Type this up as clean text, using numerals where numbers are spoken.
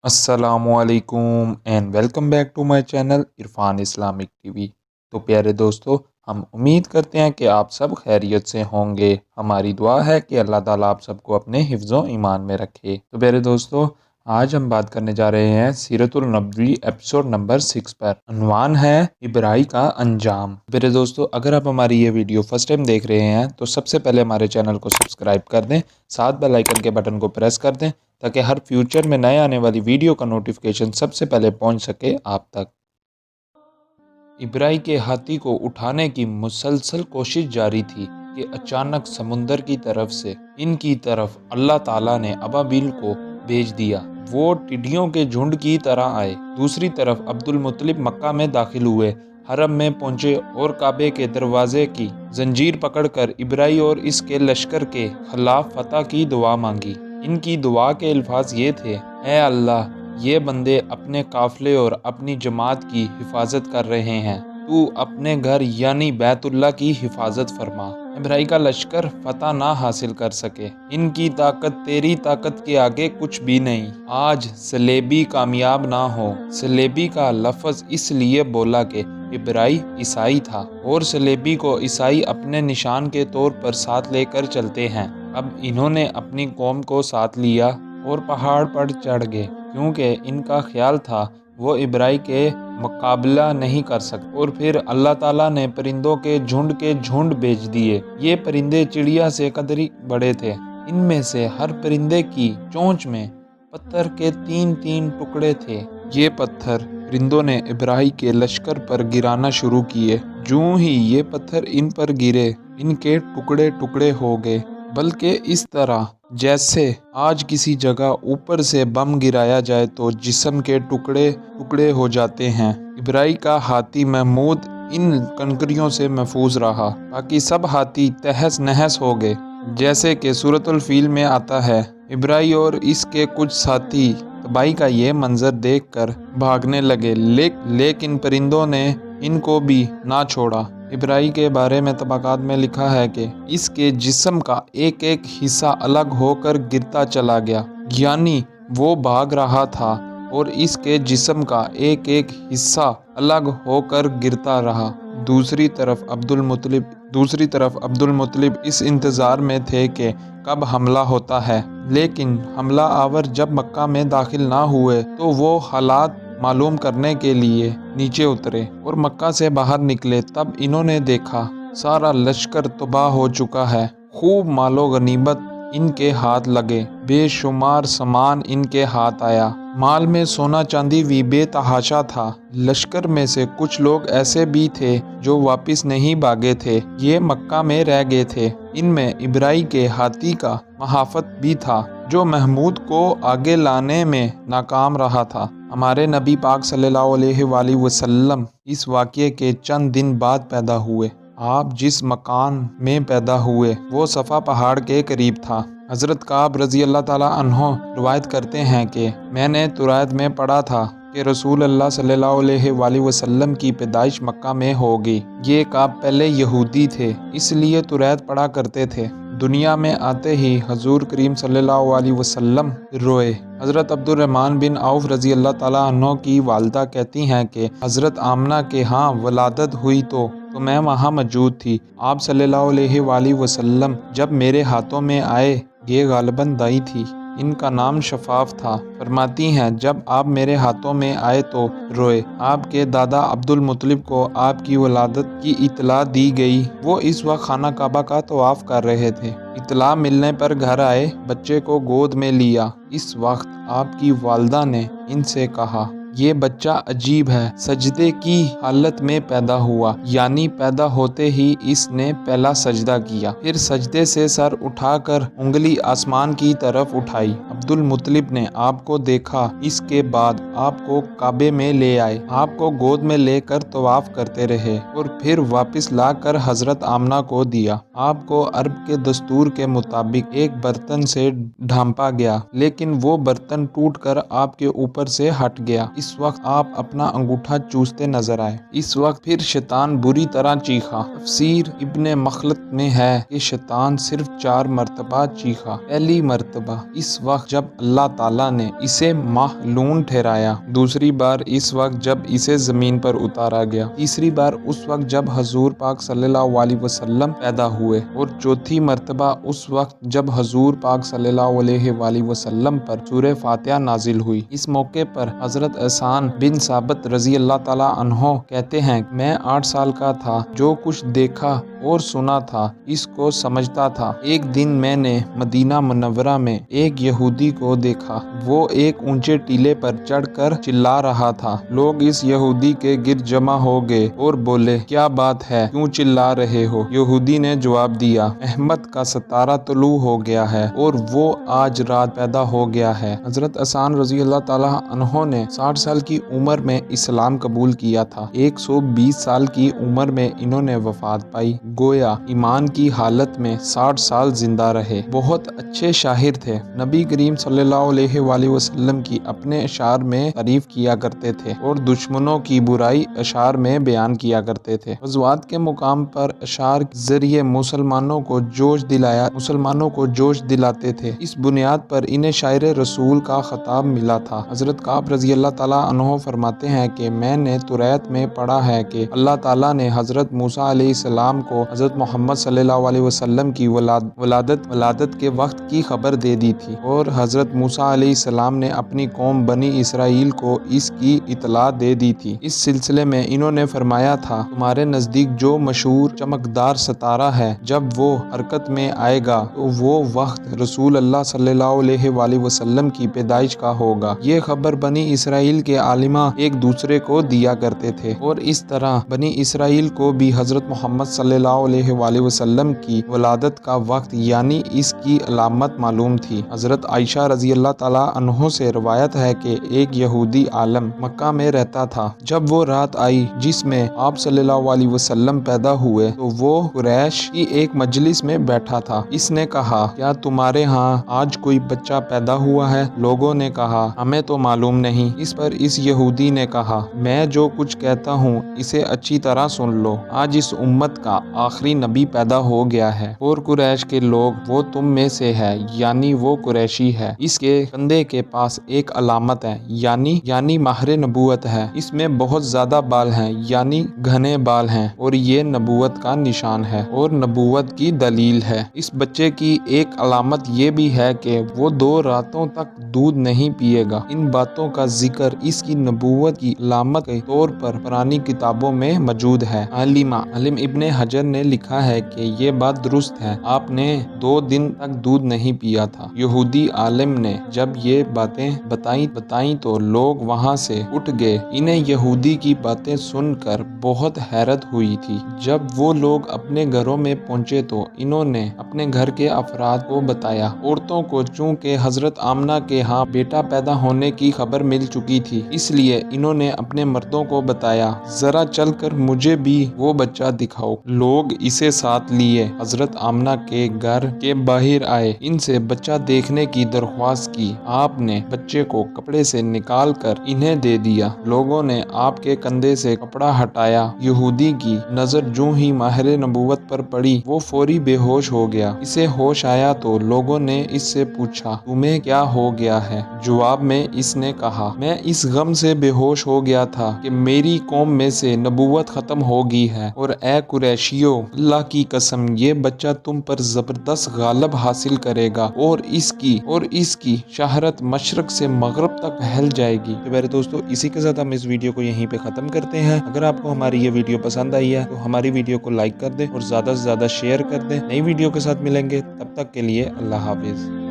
السلام علیکم and welcome back to my channel Irfan Islamic TV. تو پیارے دوستو، ہم امید کرتے ہیں کہ آپ سب خیریت سے ہوں گے۔ ہماری دعا ہے کہ اللہ تعالیٰ آپ سب کو اپنے حفظ و ایمان میں رکھے۔ تو پیارے دوستو، آج ہم بات کرنے جا رہے ہیں سیرت-ال-نبی ایپیسوڈ نمبر 6 پر۔ عنوان ہے ابرہہ کا انجام۔ پیارے دوستو، اگر آپ ہماری یہ ویڈیو فرسٹ ٹائم دیکھ رہے ہیں تو سب سے پہلے ہمارے چینل کو سبسکرائب کر دیں، ساتھ بیل آئیکن کے بٹن کو پریس کر دیں تاکہ ہر فیوچر میں نئے آنے والی ویڈیو کا نوٹیفیکیشن سب سے پہلے پہنچ سکے آپ تک۔ ابرہہ کے ہاتھی کو اٹھانے کی مسلسل کوشش جاری تھی کہ اچانک سمندر کی طرف سے ان کی طرف اللہ تعالیٰ نے ابابیل کو بھیج دیا۔ وہ ٹڈیوں کے جھنڈ کی طرح آئے۔ دوسری طرف عبد المطلب مکہ میں داخل ہوئے، حرم میں پہنچے اور کعبے کے دروازے کی زنجیر پکڑ کر ابرہہ اور اس کے لشکر کے خلاف فتح کی دعا مانگی۔ ان کی دعا کے الفاظ یہ تھے: اے اللہ، یہ بندے اپنے قافلے اور اپنی جماعت کی حفاظت کر رہے ہیں، تو اپنے گھر یعنی بیت اللہ کی حفاظت فرما۔ ابرہہ کا لشکر فتح نہ حاصل کر سکے۔ ان کی طاقت تیری طاقت کے آگے کچھ بھی نہیں۔ آج صلیبی کامیاب نہ ہو۔ صلیبی کا لفظ اس لیے بولا کہ ابرہہ عیسائی تھا اور صلیبی کو عیسائی اپنے نشان کے طور پر ساتھ لے کر چلتے ہیں۔ اب انہوں نے اپنی قوم کو ساتھ لیا اور پہاڑ پر چڑھ گئے، کیونکہ ان کا خیال تھا وہ ابرہہ کے مقابلہ نہیں کر سکتے۔ اور پھر اللہ تعالیٰ نے پرندوں کے جھنڈ بھیج دیے۔ یہ پرندے چڑیا سے قدری بڑے تھے۔ ان میں سے ہر پرندے کی چونچ میں پتھر کے 3 ٹکڑے تھے۔ یہ پتھر پرندوں نے ابرہہ کے لشکر پر گرانا شروع کیے۔ جوں ہی یہ پتھر ان پر گرے، ان کے ٹکڑے ٹکڑے ہو گئے، بلکہ اس طرح جیسے آج کسی جگہ اوپر سے بم گرایا جائے تو جسم کے ٹکڑے ٹکڑے ہو جاتے ہیں۔ ابرہہ کا ہاتھی محمود ان کنکریوں سے محفوظ رہا، باقی سب ہاتھی تہس نہس ہو گئے، جیسے کہ سورۃ الفیل میں آتا ہے۔ ابرہہ اور اس کے کچھ ساتھی تباہی کا یہ منظر دیکھ کر بھاگنے لگے، لیکن پرندوں نے ان کو بھی نہ چھوڑا۔ ابرہہ کے بارے میں طبقات میں لکھا ہے کہ اس کے جسم کا ایک حصہ الگ ہو کر گرتا چلا گیا، یعنی وہ بھاگ رہا تھا اور اس کے جسم کا ایک حصہ الگ ہو کر گرتا رہا۔ دوسری طرف عبد المطلب اس انتظار میں تھے کہ کب حملہ ہوتا ہے، لیکن حملہ آور جب مکہ میں داخل نہ ہوئے تو وہ حالات معلوم کرنے کے لیے نیچے اترے اور مکہ سے باہر نکلے۔ تب انہوں نے دیکھا سارا لشکر تباہ ہو چکا ہے۔ خوب مال و غنیمت ان کے ہاتھ لگے، بے شمار سامان ان کے ہاتھ آیا۔ مال میں سونا چاندی بھی بے تحاشا تھا۔ لشکر میں سے کچھ لوگ ایسے بھی تھے جو واپس نہیں بھاگے تھے، یہ مکہ میں رہ گئے تھے۔ ان میں ابرہہ کے ہاتھی کا محافظ بھی تھا، جو محمود کو آگے لانے میں ناکام رہا تھا۔ ہمارے نبی پاک صلی اللہ علیہ وآلہ وسلم اس واقعے کے چند دن بعد پیدا ہوئے۔ آپ جس مکان میں پیدا ہوئے وہ صفا پہاڑ کے قریب تھا۔ حضرت کعب رضی اللہ تعالیٰ عنہ روایت کرتے ہیں کہ میں نے تورات میں پڑھا تھا کہ رسول اللہ صلی اللہ علیہ وآلہ وسلم کی پیدائش مکہ میں ہوگی۔ یہ کعب پہلے یہودی تھے، اس لیے تورات پڑھا کرتے تھے۔ دنیا میں آتے ہی حضور کریم صلی اللہ علیہ وسلم روئے۔ حضرت عبد الرحمن بن عوف رضی اللہ تعالیٰ عنہ کی والدہ کہتی ہیں کہ حضرت آمنہ کے ہاں ولادت ہوئی تو میں وہاں موجود تھی۔ آپ صلی اللہ علیہ وآلہ وسلم جب میرے ہاتھوں میں آئے، یہ غالباً دائی تھی، ان کا نام شفاف تھا، فرماتی ہیں جب آپ میرے ہاتھوں میں آئے تو روئے۔ آپ کے دادا عبد المطلب کو آپ کی ولادت کی اطلاع دی گئی۔ وہ اس وقت خانہ کعبہ کا طواف کر رہے تھے۔ اطلاع ملنے پر گھر آئے، بچے کو گود میں لیا۔ اس وقت آپ کی والدہ نے ان سے کہا، یہ بچہ عجیب ہے، سجدے کی حالت میں پیدا ہوا، یعنی پیدا ہوتے ہی اس نے پہلا سجدہ کیا، پھر سجدے سے سر اٹھا کر انگلی آسمان کی طرف اٹھائی۔ عبد المطلب نے آپ کو دیکھا، اس کے بعد آپ کو کعبے میں لے آئے، آپ کو گود میں لے کر طواف کرتے رہے اور پھر واپس لا کر حضرت آمنہ کو دیا۔ آپ کو عرب کے دستور کے مطابق ایک برتن سے ڈھانپا گیا، لیکن وہ برتن ٹوٹ کر آپ کے اوپر سے ہٹ گیا۔ اس وقت آپ اپنا انگوٹھا چوستے نظر آئے۔ اس وقت پھر شیطان بری طرح چیخا۔ تفسیر ابن مخلد میں ہے کہ شیطان صرف 4 مرتبہ چیخا۔ پہلی مرتبہ اس وقت جب اللہ تعالیٰ نے اسے معلوم ٹھہرایا، دوسری بار اس وقت جب اسے زمین پر اتارا گیا، تیسری بار اس وقت جب حضور پاک صلی اللہ علیہ وسلم پیدا ہوئے، اور چوتھی مرتبہ اس وقت جب حضور پاک صلی اللہ علیہ وآلہ وسلم پر سورہ فاتحہ نازل ہوئی۔ اس موقع پر حضرت عرفان بن ثابت رضی اللہ تعالیٰ عنہ کہتے ہیں، میں 8 سال کا تھا، جو کچھ دیکھا اور سنا تھا اس کو سمجھتا تھا۔ ایک دن میں نے مدینہ منورہ میں ایک یہودی کو دیکھا، وہ ایک اونچے ٹیلے پر چڑھ کر چلا رہا تھا۔ لوگ اس یہودی کے گرد جمع ہو گئے اور بولے، کیا بات ہے، کیوں چلا رہے ہو؟ یہودی نے جواب دیا، احمد کا ستارہ طلوع ہو گیا ہے اور وہ آج رات پیدا ہو گیا ہے۔ حضرت عرفان رضی اللہ تعالیٰ عنہ نے 60 سال کی عمر میں اسلام قبول کیا تھا۔ 120 سال کی عمر میں انہوں نے وفات پائی، گویا ایمان کی حالت میں 60 سال زندہ رہے۔ بہت اچھے شاعر تھے۔ نبی کریم صلی اللہ علیہ وآلہ وسلم کی اپنے اشعار میں تعریف کیا کرتے تھے اور دشمنوں کی برائی اشعار میں بیان کیا کرتے تھے۔ غزوات کے مقام پر اشعار کے ذریعے مسلمانوں کو جوش دلاتے تھے۔ اس بنیاد پر انہیں شاعر رسول کا خطاب ملا تھا۔ حضرت کعب رضی اللہ تعالیٰ عنہ فرماتے ہیں کہ میں نے توریت میں پڑھا ہے کہ اللہ تعالیٰ نے حضرت موسیٰ علیہ السلام کو حضرت محمد صلی اللہ علیہ وسلم کی ولادت کے وقت کی خبر دے دی تھی، اور حضرت موسیٰ علیہ السلام نے اپنی قوم بنی اسرائیل کو اس کی اطلاع دے دی تھی۔ اس سلسلے میں انہوں نے فرمایا تھا، تمہارے نزدیک جو مشہور چمکدار ستارہ ہے، جب وہ حرکت میں آئے گا تو وہ وقت رسول اللہ صلی اللہ علیہ وآلہ وسلم کی پیدائش کا ہوگا۔ یہ خبر بنی اسرائیل کے عالمہ ایک دوسرے کو دیا کرتے تھے، اور اس طرح بنی اسرائیل کو بھی حضرت محمد صلی اللہ علیہ وآلہ وسلم کی ولادت کا وقت یعنی اس کی علامت معلوم تھی۔ حضرت عائشہ رضی اللہ تعالیٰ عنہ سے روایت ہے کہ ایک یہودی عالم مکہ میں رہتا تھا۔ جب وہ رات آئی جس میں آپ صلی اللہ علیہ وسلم پیدا ہوئے تو وہ قریش کی ایک مجلس میں بیٹھا تھا۔ اس نے کہا، کیا تمہارے ہاں آج کوئی بچہ پیدا ہوا ہے؟ لوگوں نے کہا، ہمیں تو معلوم نہیں۔ اس پر اس یہودی نے کہا، میں جو کچھ کہتا ہوں اسے اچھی طرح سن لو۔ آج اس امت کا آخری نبی پیدا ہو گیا ہے، اور قریش کے لوگ وہ تم میں سے ہے، یعنی وہ قریشی ہے۔ اس کے کندھے کے پاس ایک علامت ہے، یعنی مہر نبوت ہے۔ اس میں بہت زیادہ بال ہیں، یعنی گھنے بال ہیں، اور یہ نبوت کا نشان ہے اور نبوت کی دلیل ہے۔ اس بچے کی ایک علامت یہ بھی ہے کہ وہ 2 راتوں تک دودھ نہیں پیے گا۔ ان باتوں کا ذکر اس کی نبوت کی علامت کے طور پر پرانی کتابوں میں موجود ہے۔ عالم ابن حجر نے لکھا ہے کہ یہ بات درست ہے، آپ نے 2 دن تک دودھ نہیں پیا تھا۔ یہودی عالم نے جب یہ باتیں بتائیں تو لوگ وہاں سے اٹھ گئے۔ انہیں یہودی کی باتیں سن کر بہت حیرت ہوئی تھی۔ جب وہ لوگ اپنے گھروں میں پہنچے تو انہوں نے اپنے گھر کے افراد کو بتایا۔ عورتوں کو چونکہ حضرت آمنہ کے ہاں بیٹا پیدا ہونے کی خبر مل چکی تھی، اس لیے انہوں نے اپنے مردوں کو بتایا، ذرا چل کر مجھے بھی وہ بچہ دکھاؤ۔ لوگ اسے ساتھ لیے حضرت آمنہ کے گھر کے باہر آئے، ان سے بچہ دیکھنے کی درخواست کی۔ آپ نے بچے کو کپڑے سے نکال کر انہیں دے دیا۔ لوگوں نے آپ کے کندھے سے کپڑا ہٹایا۔ یہودی کی نظر جو ہی ماہر نبوت پر پڑی وہ فوری بے ہوش ہو گیا۔ اسے ہوش آیا تو لوگوں نے اس سے پوچھا، تمہیں کیا ہو گیا ہے؟ جواب میں اس نے کہا، میں اس غم سے بے ہوش ہو گیا تھا کہ میری قوم میں سے نبوت ختم ہو گئی ہے، اور اے قریشیو، اللہ کی قسم یہ بچہ تم پر زبردست غالب حاصل کرے گا، اور اس کی شہرت مشرق سے مغرب تک پھیل جائے گی۔ تو میرے دوستو، اسی کے ساتھ ہم اس ویڈیو کو یہیں پہ ختم کرتے ہیں۔ اگر آپ کو ہماری یہ ویڈیو پسند آئی ہے تو ہماری ویڈیو کو لائک کر دیں اور زیادہ سے زیادہ شیئر کر دیں۔ نئی ویڈیو کے ساتھ ملیں گے، تب تک کے لیے اللہ حافظ۔